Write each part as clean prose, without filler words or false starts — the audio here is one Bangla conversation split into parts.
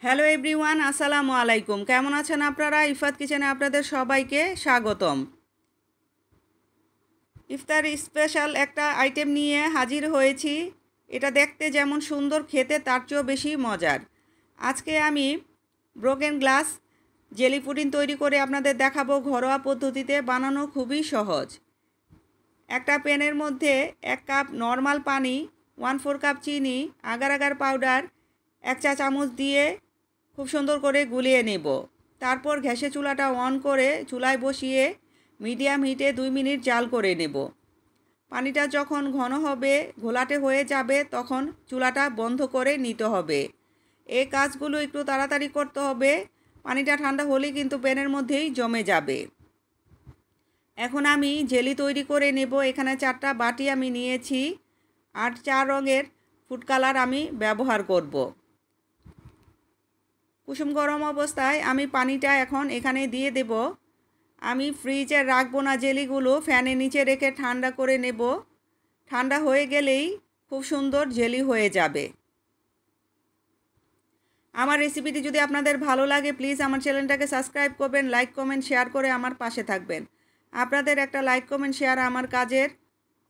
হ্যালো এভরিওয়ান, আসসালামু আলাইকুম। কেমন আছেন আপনারা? ইফাত কিচেনে আপনাদের সবাইকে স্বাগতম। ইফতার স্পেশাল একটা আইটেম নিয়ে হাজির হয়েছি। এটা দেখতে যেমন সুন্দর, খেতে তার চেয়েও বেশি মজার। আজকে আমি ব্রোকেন গ্লাস জেলি পুডিং তৈরি করে আপনাদের দেখাবো। ঘরোয়া পদ্ধতিতে বানানো, খুবই সহজ। একটা প্যানের মধ্যে 1 কাপ নর্মাল পানি, 1/4 কাপ চিনি, আগার আগার পাউডার 1 চা চামচ দিয়ে খুব সুন্দর করে গুলিয়ে নেব। তারপর গ্যাসের চুলাটা অন করে চুলায় বসিয়ে মিডিয়াম হিটে 2 মিনিট জাল করে নেব। পানিটা যখন ঘন হবে, ঘোলাটে হয়ে যাবে, তখন চুলাটা বন্ধ করে নিতে হবে। এই কাজগুলো একটু তাড়াতাড়ি করতে হবে, পানিটা ঠান্ডা হলেই কিন্তু প্যানের মধ্যেই জমে যাবে। এখন আমি জেলি তৈরি করে নেব। এখানে 4টা বাটি আমি নিয়েছি আর 4 রঙের ফুড কালার আমি ব্যবহার করব। কুসুম গরম অবস্থায় আমি পানিটা এখন এখানে দিয়ে দেব। আমি ফ্রিজে রাখবো না, জেলিগুলো ফ্যানের নিচে রেখে ঠান্ডা করে নেব। ঠান্ডা হয়ে গেলেই খুব সুন্দর জেলি হয়ে যাবে। আমার রেসিপিটি যদি আপনাদের ভালো লাগে, প্লিজ আমার চ্যানেলটাকে সাবস্ক্রাইব করবেন, লাইক কমেন্ট শেয়ার করে আমার পাশে থাকবেন। আপনাদের একটা লাইক কমেন্ট শেয়ার আমার কাজের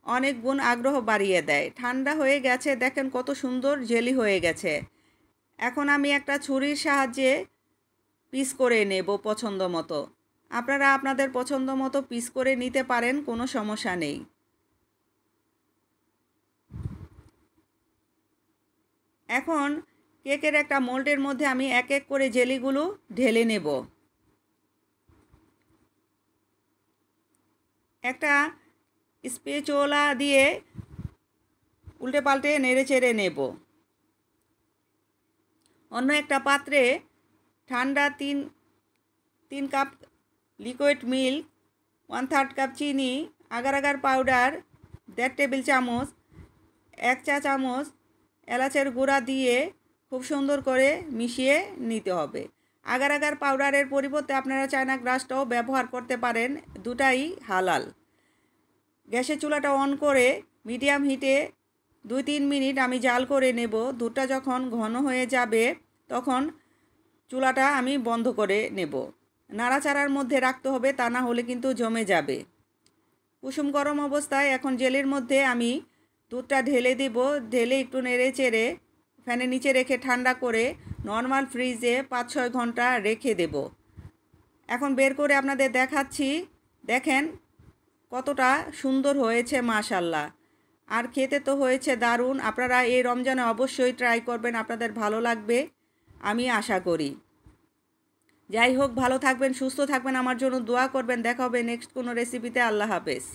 অনেক গুণ আগ্রহ বাড়িয়ে দেয়। ঠান্ডা হয়ে গেছে, দেখেন কত সুন্দর জেলি হয়ে গেছে। এখন আমি একটা ছুরির সাহায্যে পিস করে নেব পছন্দ মতো। আপনারা আপনাদের পছন্দ মতো পিস করে নিতে পারেন, কোনো সমস্যা নেই। এখন কেকের একটা মোল্ডের মধ্যে আমি এক এক করে জেলিগুলো ঢেলে নেব। একটা স্প্যাচুলা দিয়ে উল্টে পাল্টে নেড়ে চেড়ে নেব। অন্য একটা পাত্রে ঠান্ডা 3 কাপ লিকুইড মিল্ক, 1/3 কাপ চিনি, আগার আগার পাউডার 1.5 টেবিল চামচ, 1 চা চামচ এলাচের গুঁড়া দিয়ে খুব সুন্দর করে মিশিয়ে নিতে হবে। আগার আগার পাউডারের পরিবর্তে আপনারা চায়না গ্রাসটাও ব্যবহার করতে পারেন, দুটাই হালাল। গ্যাসের চুলাটা অন করে মিডিয়াম হিটে 2-3 মিনিট আমি জাল করে নেব। দুধটা যখন ঘন হয়ে যাবে তখন চুলাটা আমি বন্ধ করে নেব। নাড়াচাড়ার মধ্যে রাখতে হবে, তা না হলে কিন্তু জমে যাবে। কুসুম গরম অবস্থায় এখন জেলির মধ্যে আমি দুধটা ঢেলে দেব। ঢেলে একটু নেড়ে চেড়ে ফ্যানের নিচে রেখে ঠান্ডা করে নর্মাল ফ্রিজে 5-6 ঘন্টা রেখে দেব। এখন বের করে আপনাদের দেখাচ্ছি। দেখেন কতটা সুন্দর হয়েছে, মাশাআল্লাহ। আর খেতে তো হয়েছে দারুণ। আপনারা এই রমজানে অবশ্যই ট্রাই করবেন, আপনাদের ভালো লাগবে আমি আশা করি। যাই হোক, ভালো থাকবেন, সুস্থ থাকবেন, আমার জন্য দোয়া করবেন। দেখা হবে নেক্সট কোনো রেসিপিতে। আল্লাহ হাফেজ।